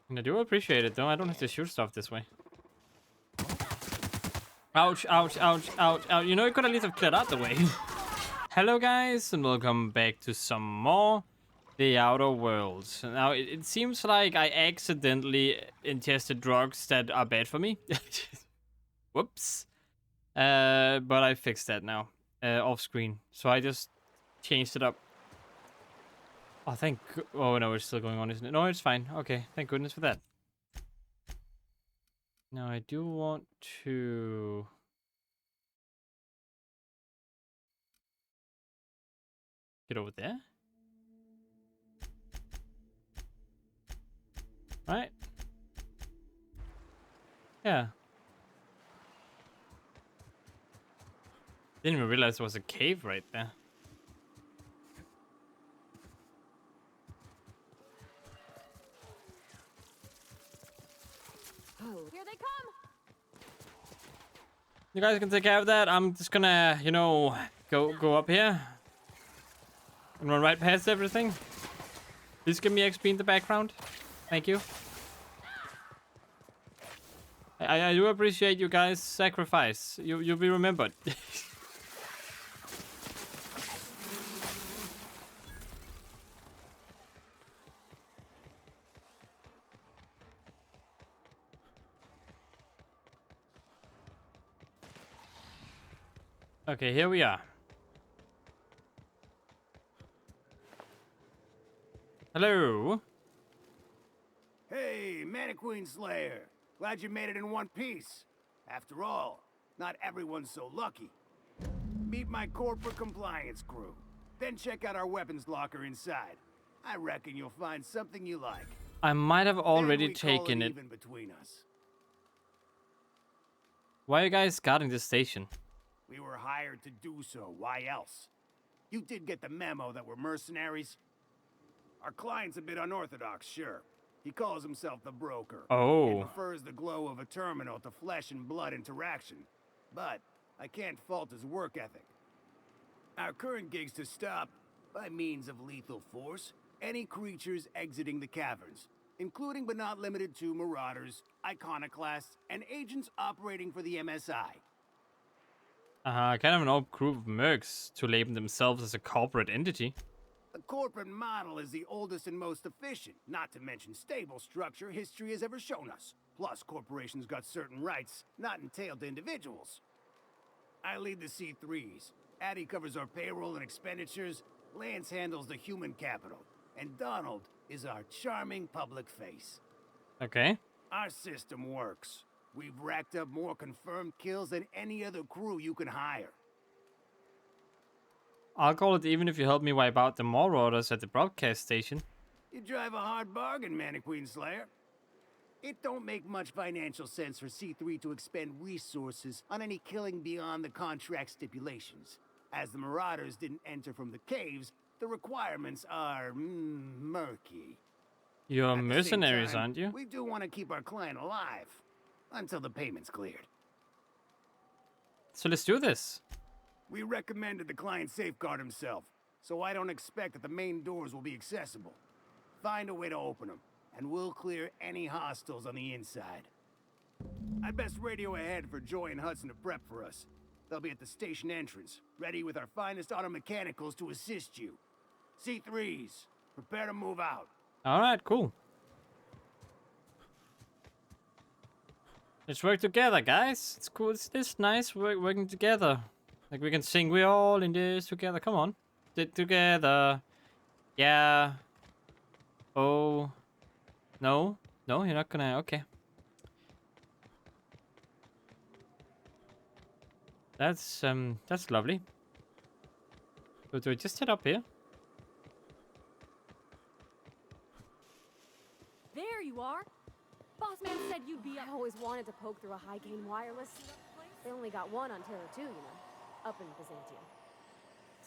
And I do appreciate it, though. I don't have to shoot stuff this way. Ouch, ouch, ouch, ouch, ouch. You know, you could at least have cleared out the way. Hello, guys, and welcome back to some more The Outer Worlds. Now, it seems like I accidentally ingested drugs that are bad for me. Whoops. But I fixed that now. Off screen. So I just changed it up. Oh, oh, no, it's still going on, isn't it? No, it's fine. Okay, thank goodness for that. Now, I do want to... get over there. Right? Yeah. Didn't even realize there was a cave right there. Oh, here they come! You guys can take care of that. I'm just gonna, you know, go up here. And run right past everything. Please give me XP in the background. Thank you. I do appreciate you guys' sacrifice. You'll be remembered. Okay, here we are. Hello. Hey, Mannequin Slayer. Glad you made it in one piece. After all, not everyone's so lucky. Meet my corporate compliance crew. Then check out our weapons locker inside. I reckon you'll find something you like. I might have already Then we call taken it. even between us. Why are you guys guarding this station? We were hired to do so. Why else? You did get the memo that we're mercenaries? Our client's a bit unorthodox, sure. He calls himself the broker. Oh. And prefers the glow of a terminal to flesh and blood interaction. But I can't fault his work ethic. Our current gig's to stop, by means of lethal force, any creatures exiting the caverns, including but not limited to marauders, iconoclasts, and agents operating for the MSI. Kind of an old group of mercs to label themselves as a corporate entity. The corporate model is the oldest and most efficient, not to mention stable structure history has ever shown us. Plus, corporations got certain rights not entailed to individuals. I lead the C3s. Addy covers our payroll and expenditures, Lance handles the human capital, and Donald is our charming public face. Okay. Our system works. We've racked up more confirmed kills than any other crew you can hire. I'll call it even if you help me wipe out the marauders at the broadcast station. You drive a hard bargain, Mannequin Slayer. It don't make much financial sense for C3 to expend resources on any killing beyond the contract stipulations. As the Marauders didn't enter from the caves, the requirements are murky. You're At the same mercenaries, time, aren't you? We do want to keep our client alive until the payment's cleared. So let's do this. We recommended the client safeguard himself, so I don't expect that the main doors will be accessible. Find a way to open them, and we'll clear any hostiles on the inside. I'd best radio ahead for Joy and Hudson to prep for us. They'll be at the station entrance, ready with our finest auto mechanicals to assist you. C3s, prepare to move out. Alright, cool. Let's work together, guys. It's cool. It's nice working together. Like we can sing, we're all in this together. Come on. Together. Yeah. Oh. No. No, you're not gonna. Okay. That's lovely. So do we just head up here? There you are! Boss man said you'd be up. I always wanted to poke through a high-gain wireless. They only got one on Terra 2, you know. Up in Byzantium.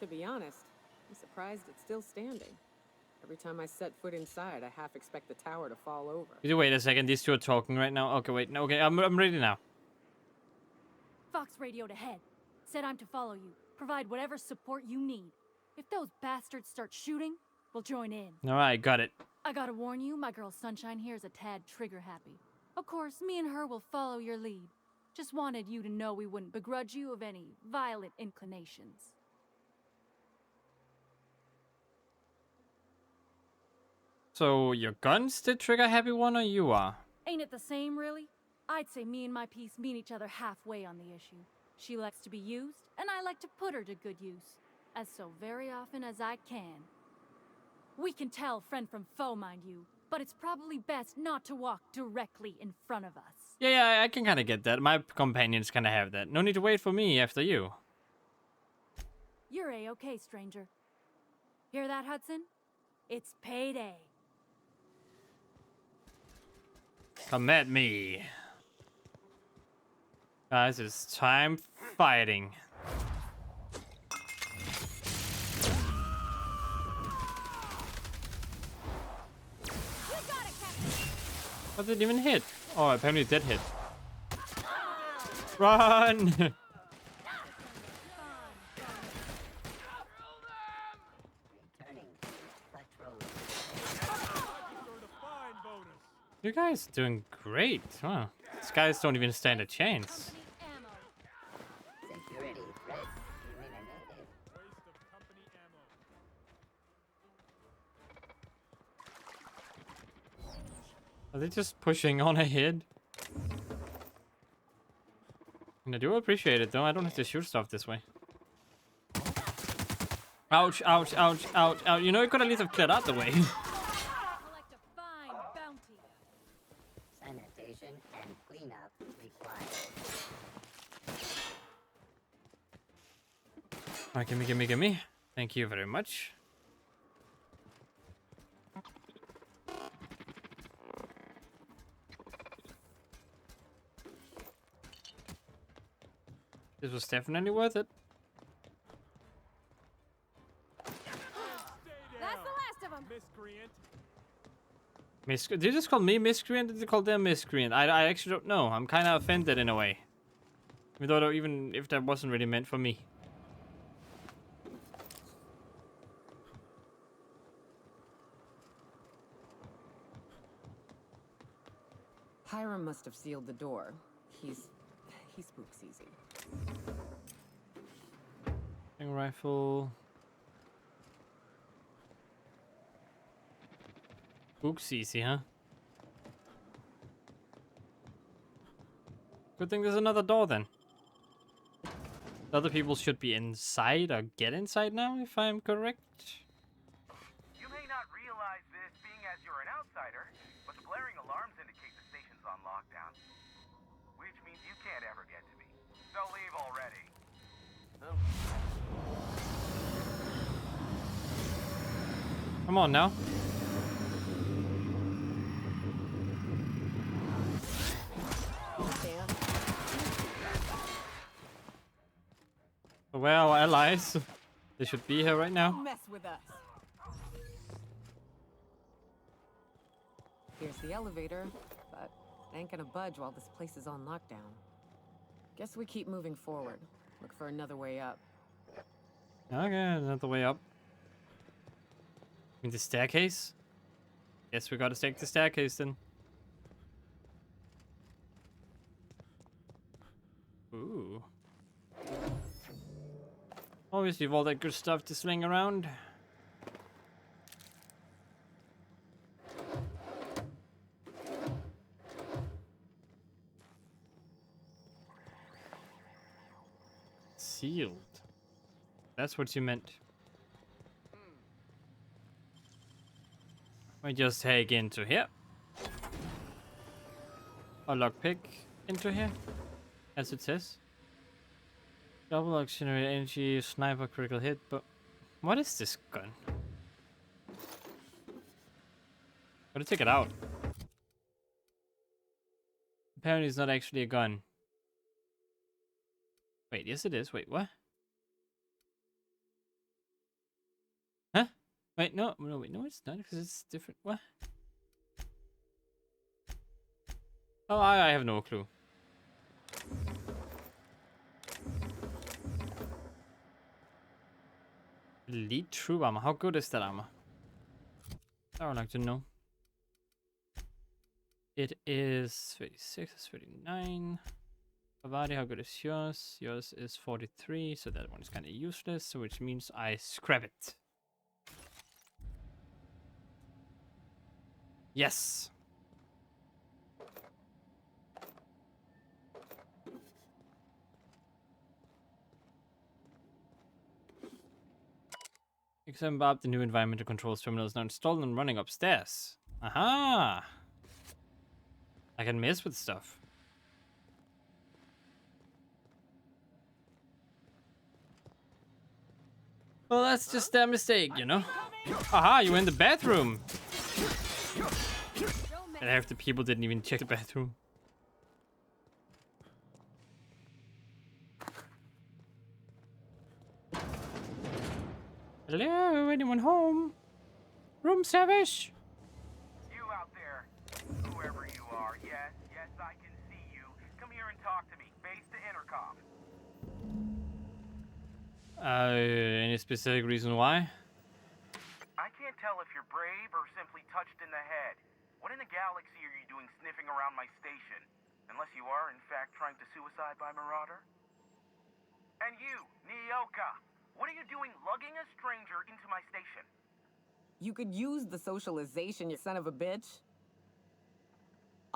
To be honest, I'm surprised it's still standing. Every time I set foot inside, I half expect the tower to fall over. Could you wait a second? These two are talking right now. Okay, wait. No, okay, I'm ready now. Fox radioed ahead. Said I'm to follow you. Provide whatever support you need. If those bastards start shooting, we'll join in. Alright, got it. I gotta warn you, my girl Sunshine here is a tad trigger happy. Of course, me and her will follow your lead. Just wanted you to know we wouldn't begrudge you of any violent inclinations. So, your gun's the trigger happy one, or you are? Ain't it the same, really? I'd say me and my piece meet each other halfway on the issue. She likes to be used, and I like to put her to good use. As so very often as I can. We can tell friend from foe, mind you, but it's probably best not to walk directly in front of us. Yeah, I can kind of get that. My companions kind of have that. No need to wait for me after you. You're A-okay, stranger. Hear that, Hudson? It's payday. Come at me. Guys, it's time fighting. How did it even hit? Oh, apparently it did hit. Run! You guys doing great. Wow. These guys don't even stand a chance. Security threat eliminated. Are they just pushing on ahead? And I do appreciate it though. I don't have to shoot stuff this way. Ouch, ouch, ouch, ouch, ouch. You know, you could at least have cleared out the way. Collect a fine bounty. Sanitation and cleanup required. Alright, gimme, gimme, gimme. Thank you very much. This was definitely worth it. That's the last of them. Did you just call me miscreant or did you call them miscreant? I actually don't know. I'm kind of offended in a way. Even if that wasn't really meant for me. Hiram must have sealed the door. He spooks easy. Rifle. Spooks easy, huh? Good thing there's another door then. The other people should be inside or get inside now, if I'm correct. You may not realize this being as you're an outsider, but the blaring alarms indicate the station's on lockdown. Which means you can't ever get to me. So leave already. Come on now. Dan, Where are our allies? They should be here right now. mess with us. Here's the elevator, but it ain't gonna budge while this place is on lockdown. Guess we keep moving forward. Look for another way up. Okay, another way up. The staircase? Guess we gotta take the staircase then. Ooh. Obviously, you've all that good stuff to sling around. Sealed. That's what you meant. We just take into here. A lockpick into here, as it says. Double auxiliary energy, sniper critical hit, but what is this gun? Gotta take it out. Apparently it's not actually a gun. Wait, yes it is. Wait, what? Huh? Wait, no, wait, no, it's not because it's different. What? Oh, I have no clue. Elite troop armor. How good is that armor? I would like to know. It is 36, it's 39. Bavadi, how good is yours? Yours is 43, so that one is kind of useless, so which means I scrap it. Yes! Except Bob, the new environmental controls terminal is now installed and running upstairs. Aha! I can mess with stuff. Well, that's just their mistake, you know? Aha, you were in the bathroom! And half the people didn't even check the bathroom. Hello, anyone home? Room service? You out there, whoever you are, yes, I can see you. Come here and talk to me. Face the intercom. Any specific reason why? I can't tell if you're brave or simply touched in the head. What in the galaxy are you doing sniffing around my station? Unless you are, in fact, trying to suicide by Marauder? And you, Nyoka, what are you doing lugging a stranger into my station? You could use the socialization, you son of a bitch.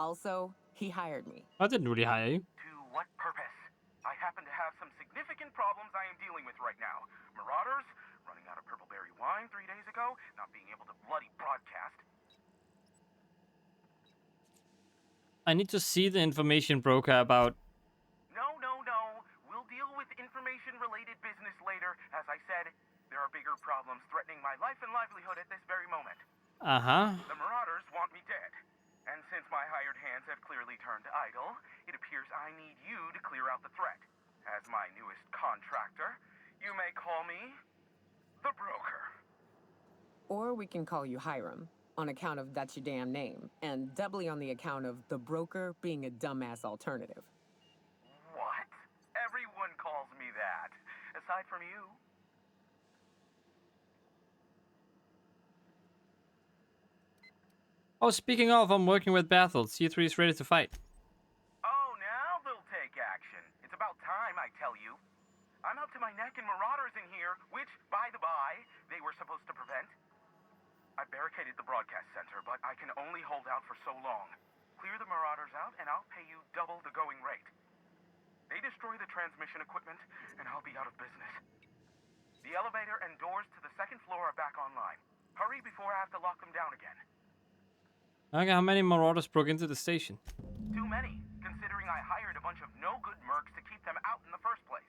Also, he hired me. I didn't really hire you. To what purpose? I happen to have some significant problems I am dealing with right now. Marauders, running out of purple-berry wine 3 days ago, not being able to bloody broadcast. I need to see the information broker about... No. We'll deal with information-related business later. As I said, there are bigger problems threatening my life and livelihood at this very moment. Uh-huh. The Marauders want me dead. And since my hired hands have clearly turned idle, it appears I need you to clear out the threat. As my newest contractor, you may call me the Broker. Or we can call you Hiram, on account of that's your damn name, and doubly on the account of the Broker being a dumbass alternative. What? Everyone calls me that. Aside from you. Oh, speaking of, I'm working with Bethel. C3 is ready to fight. Oh, now they'll take action. It's about time, I tell you. I'm up to my neck in Marauders in here, which, by the by, they were supposed to prevent. I barricaded the broadcast center, but I can only hold out for so long. Clear the Marauders out, and I'll pay you double the going rate. They destroy the transmission equipment, and I'll be out of business. The elevator and doors to the second floor are back online. Hurry before I have to lock them down again. Okay, how many Marauders broke into the station? Too many, considering I hired a bunch of no-good mercs to keep them out in the first place.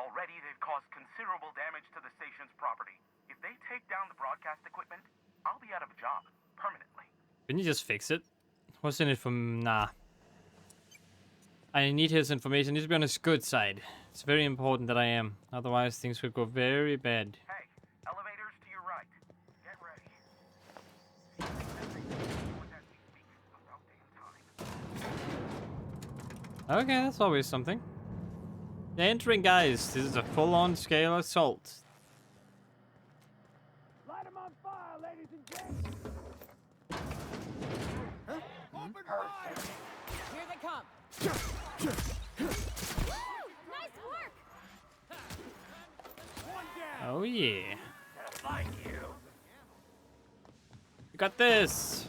Already, they've caused considerable damage to the station's property. If they take down the broadcast equipment, I'll be out of a job, permanently. Can you just fix it? What's in it from... Nah. I need his information. I need to be on his good side. It's very important that I am. Otherwise, things could go very bad. Hey, elevators to your right. Get ready. Okay, that's always something. Yeah, entering, guys. This is a full-on scale assault. Light 'em on fire, ladies and gents! Open fire! Here they come! Nice work! One down! Oh, yeah. Like you! We got this.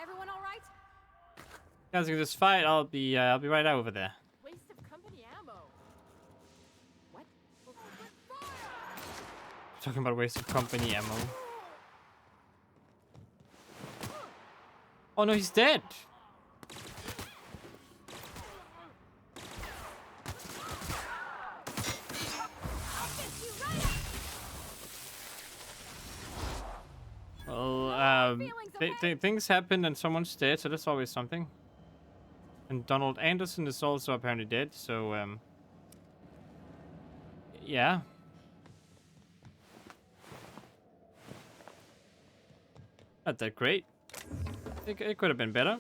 Everyone all right? Guys, can just fight. I'll be right over there. Waste of company ammo. What? Talking about waste of company ammo. Oh no, he's dead. Well, things happen and someone's dead, so that's always something. And Donald Anderson is also apparently dead, so yeah. Not that great. It could have been better.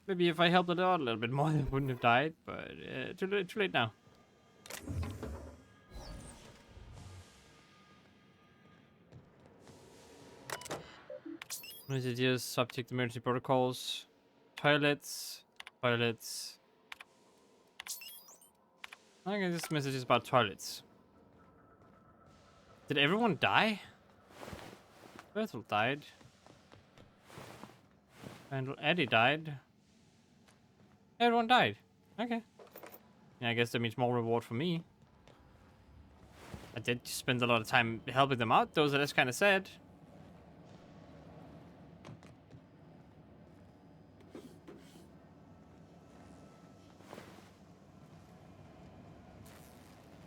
Maybe if I helped it out a little bit more, they wouldn't have died, but too late now. Messages, subject emergency protocols, toilets, toilets. I guess this message is about toilets. Did everyone die? Bertel died. Randall Eddie died. Everyone died. Okay. Yeah, I guess that means more reward for me. I did spend a lot of time helping them out, though, so that's kind of sad.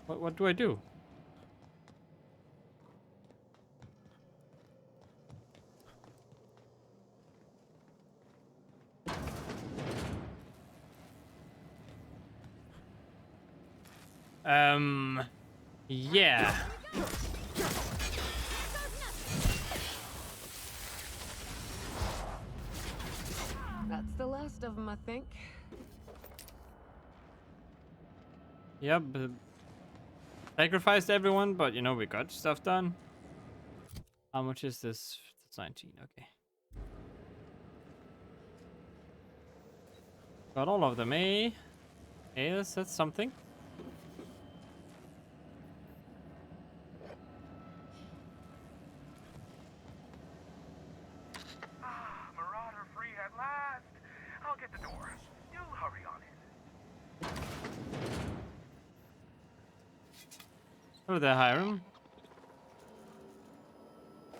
What do I do? Yeah. That's the last of them, I think. Yep. Sacrificed everyone, but you know, we got stuff done. How much is this? It's 19, okay. Got all of them, eh? Hey, that's something. Marauder free at last. I'll get the door. You hurry on in. Hello there, Hiram.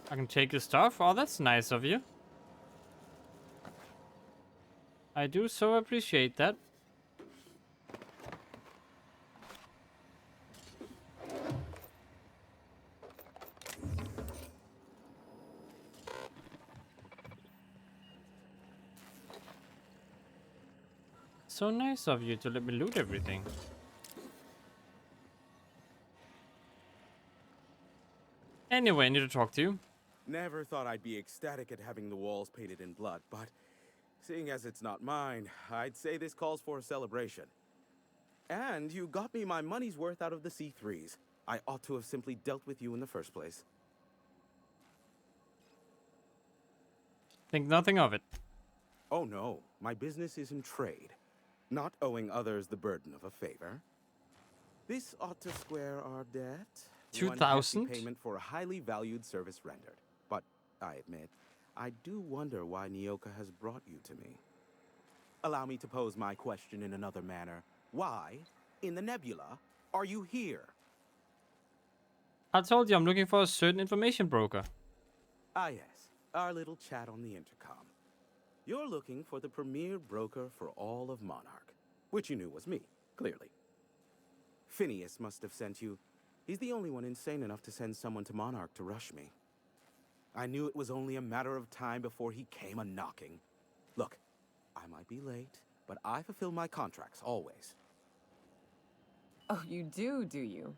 I can take your stuff. Oh, that's nice of you. I do so appreciate that. So nice of you to let me loot everything. Anyway, I need to talk to you. Never thought I'd be ecstatic at having the walls painted in blood, but seeing as it's not mine, I'd say this calls for a celebration. And you got me my money's worth out of the C3s. I ought to have simply dealt with you in the first place. Think nothing of it. Oh no, my business is in trade, not owing others the burden of a favor. This ought to square our debt. 2,000? Payment for a highly valued service rendered. But I admit, I do wonder why Nyoka has brought you to me. Allow me to pose my question in another manner. Why, in the nebula, are you here? I told you I'm looking for a certain information broker. Ah yes, our little chat on the intercom. You're looking for the premier broker for all of Monarch, which you knew was me, clearly. Phineas must have sent you. He's the only one insane enough to send someone to Monarch to rush me. I knew it was only a matter of time before he came a-knocking. Look, I might be late, but I fulfill my contracts, always. Oh, you do you?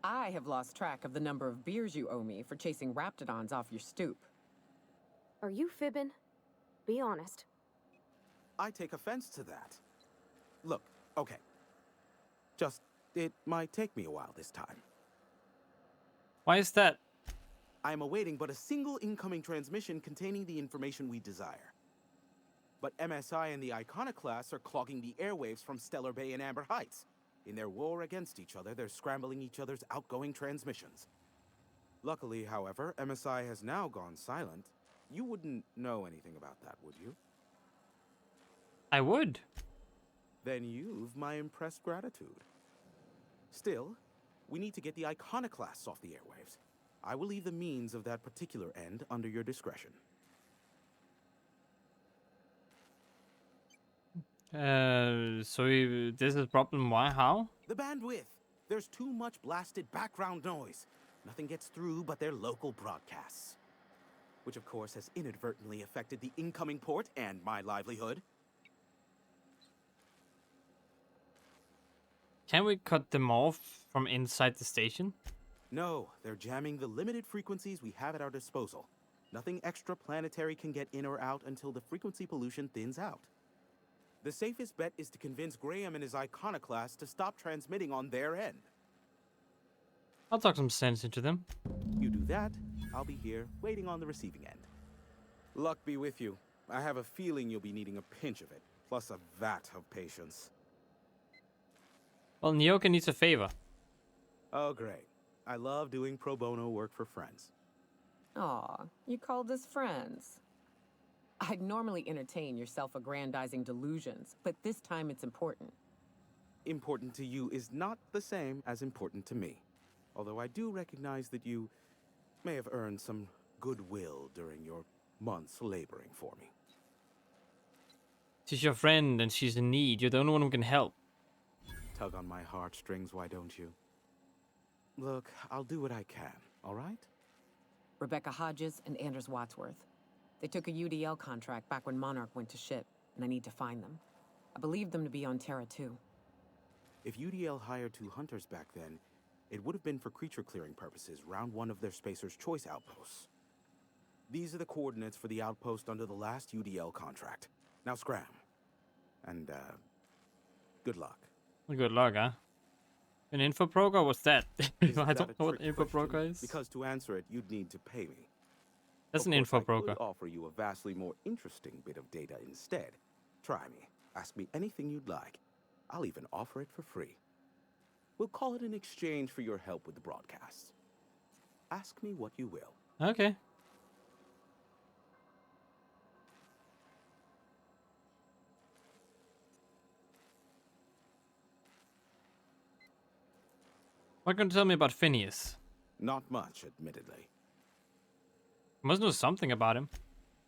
I have lost track of the number of beers you owe me for chasing Raptidons off your stoop. Are you fibbing? Be honest. I take offense to that. Look, okay. It might take me a while this time. Why is that? I am awaiting but a single incoming transmission containing the information we desire. But MSI and the Iconoclasts are clogging the airwaves from Stellar Bay and Amber Heights. In their war against each other, they're scrambling each other's outgoing transmissions. Luckily, however, MSI has now gone silent. You wouldn't know anything about that, would you? I would. Then you've my impressed gratitude. Still, we need to get the Iconoclasts off the airwaves. I will leave the means of that particular end under your discretion. This is problem. Why? How? The bandwidth. There's too much blasted background noise. Nothing gets through but their local broadcasts. Which of course has inadvertently affected the incoming port and my livelihood. Can we cut them off from inside the station? No, they're jamming the limited frequencies we have at our disposal. Nothing extraplanetary can get in or out until the frequency pollution thins out. The safest bet is to convince Graham and his Iconoclast to stop transmitting on their end. I'll talk some sense into them. You do that, I'll be here, waiting on the receiving end. Luck be with you. I have a feeling you'll be needing a pinch of it, plus a vat of patience. Well, Nyoka needs a favor. Oh, great. I love doing pro bono work for friends. Aw, you called us friends. I'd normally entertain your self-aggrandizing delusions, but this time it's important. Important to you is not the same as important to me. Although I do recognize that you may have earned some goodwill during your months laboring for me. She's your friend and she's in need. You're the only one who can help. Tug on my heartstrings, why don't you? Look, I'll do what I can, all right? Rebecca Hodges and Anders Wadsworth. They took a UDL contract back when Monarch went to ship, and I need to find them. I believe them to be on Terra 2. If UDL hired 2 hunters back then, it would have been for creature clearing purposes, round 1 of their Spacer's Choice outposts. These are the coordinates for the outpost under the last UDL contract. Now scram. And, good luck. Well, good luck, huh? An info broker? What's that? Is I that don't a know what trick info question? broker is. Because to answer it, you'd need to pay me. That's Of an course, info I broker. could offer you a vastly more interesting bit of data instead. Try me. Ask me anything you'd like. I'll even offer it for free. We'll call it an exchange for your help with the broadcasts. Ask me what you will. Okay. What can you tell me about Phineas? Not much, admittedly. You must know something about him.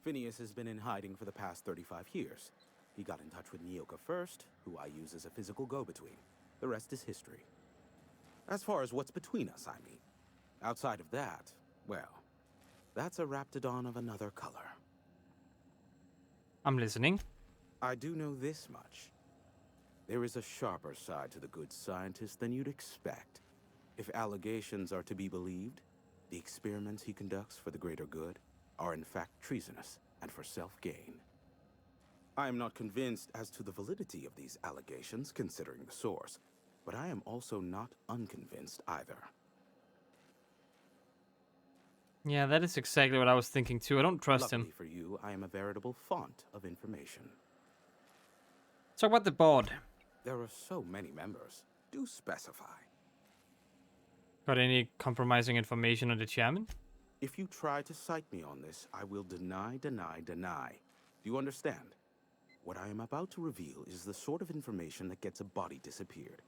Phineas has been in hiding for the past 35 years. He got in touch with Nyoka first, who I use as a physical go-between. The rest is history. As far as what's between us, I mean. Outside of that, well, that's a Raptidon of another color. I'm listening. I do know this much. There is a sharper side to the good scientist than you'd expect. If allegations are to be believed, the experiments he conducts for the greater good are in fact treasonous and for self-gain. I am not convinced as to the validity of these allegations, considering the source, but I am also not unconvinced either. Yeah, that is exactly what I was thinking too. I don't trust Luckily him. for you, I am a veritable font of information. Talk about the board. There are so many members. Do specify. Got any compromising information on the chairman? If you try to cite me on this, I will deny, deny, deny. Do you understand? What I am about to reveal is the sort of information that gets a body disappeared.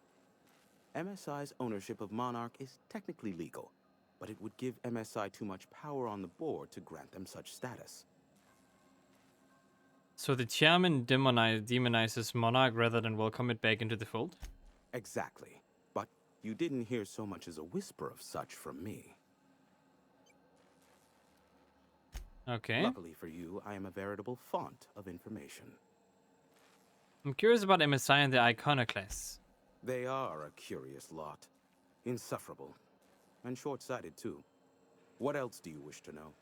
MSI's ownership of Monarch is technically legal, but it would give MSI too much power on the board to grant them such status. So the chairman demonizes Monarch rather than welcome it back into the fold? Exactly. But you didn't hear so much as a whisper of such from me. Okay. Luckily for you, I am a veritable font of information. I'm curious about MSI and the Iconoclasts. They are a curious lot. Insufferable. And short-sighted, too. What else do you wish to know?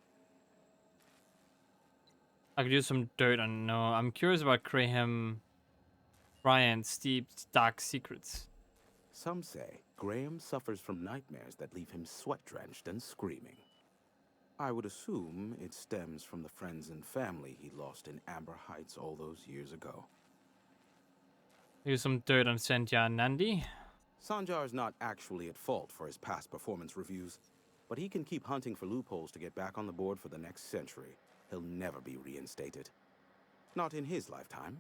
I could use some dirt on. No, I'm curious about Graham Bryant's steeped dark secrets. Some say Graham suffers from nightmares that leave him sweat-drenched and screaming. I would assume it stems from the friends and family he lost in Amber Heights all those years ago. Use some dirt on Sanjar Nandi. Sanjar's not actually at fault for his past performance reviews, but he can keep hunting for loopholes to get back on the board for the next century. He'll never be reinstated. Not in his lifetime.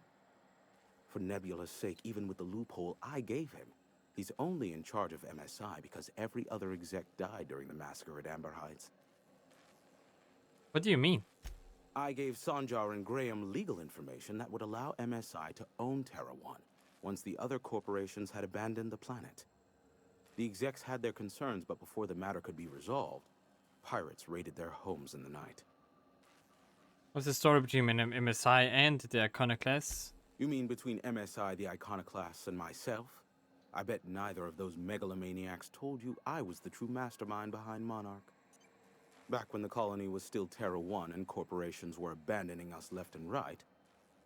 For Nebula's sake, even with the loophole I gave him, he's only in charge of MSI because every other exec died during the massacre at Amber Heights. What do you mean? I gave Sanjar and Graham legal information that would allow MSI to own Terra 1 once the other corporations had abandoned the planet. The execs had their concerns, but before the matter could be resolved, pirates raided their homes in the night. What's the story between MSI and the Iconoclasts? You mean between MSI, the Iconoclasts, and myself? I bet neither of those megalomaniacs told you I was the true mastermind behind Monarch. Back when the colony was still Terra 1 and corporations were abandoning us left and right,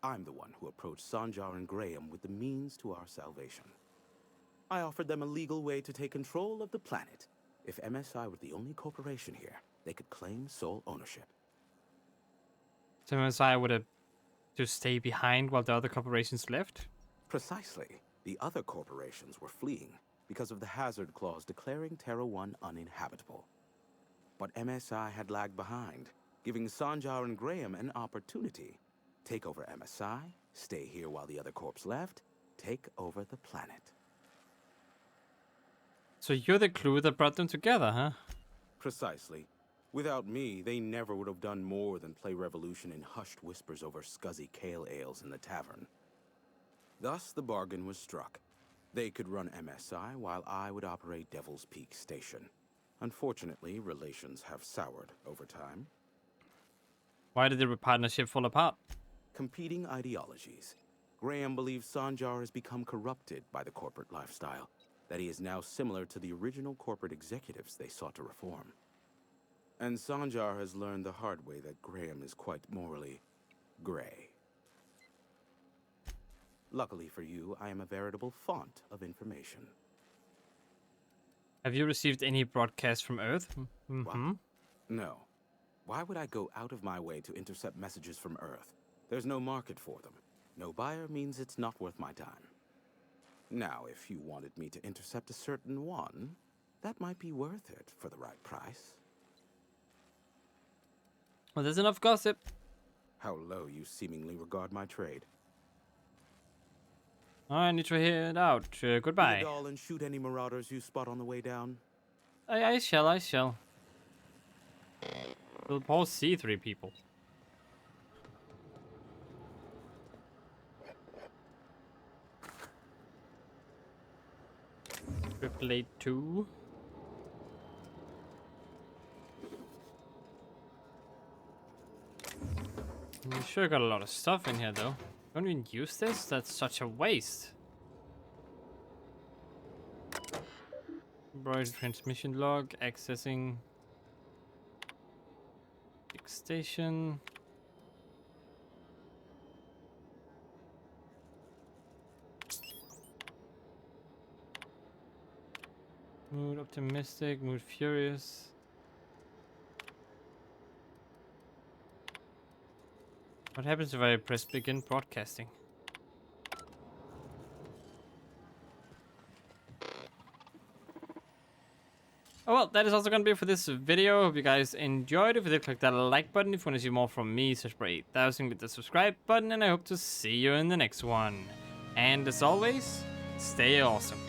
I'm the one who approached Sanjar and Graham with the means to our salvation. I offered them a legal way to take control of the planet. If MSI were the only corporation here, they could claim sole ownership. So MSI would have to stay behind while the other corporations left? Precisely. The other corporations were fleeing because of the hazard clause declaring Terra 1 uninhabitable. But MSI had lagged behind, giving Sanjar and Graham an opportunity. Take over MSI, stay here while the other corps left, take over the planet. So you're the clue that brought them together, huh? Precisely. Without me, they never would have done more than play Revolution in hushed whispers over scuzzy kale ales in the tavern. Thus, the bargain was struck. They could run MSI while I would operate Devil's Peak Station. Unfortunately, relations have soured over time. Why did the partnership fall apart? Competing ideologies. Graham believes Sanjar has become corrupted by the corporate lifestyle, that he is now similar to the original corporate executives they sought to reform. And Sanjar has learned the hard way that Graham is quite morally gray. Luckily for you, I am a veritable font of information. Have you received any broadcasts from Earth? What? No. Why would I go out of my way to intercept messages from Earth? There's no market for them. No buyer means it's not worth my time. Now, if you wanted me to intercept a certain one, that might be worth it for the right price. Well, there's enough gossip. How low you seemingly regard my trade. I need to head out. Goodbye. Doll and shoot any marauders you spot on the way down. I shall. We'll both see 3 people. Triple 82. We sure got a lot of stuff in here though. Don't even use this? That's such a waste. Embroidered transmission log, accessing station. Mood optimistic, mood furious. What happens if I press begin broadcasting? Oh well, that is also going to be it for this video. Hope you guys enjoyed. If you did, click that like button. If you want to see more from me, search for 8000 with the subscribe button. And I hope to see you in the next one. And as always, stay awesome.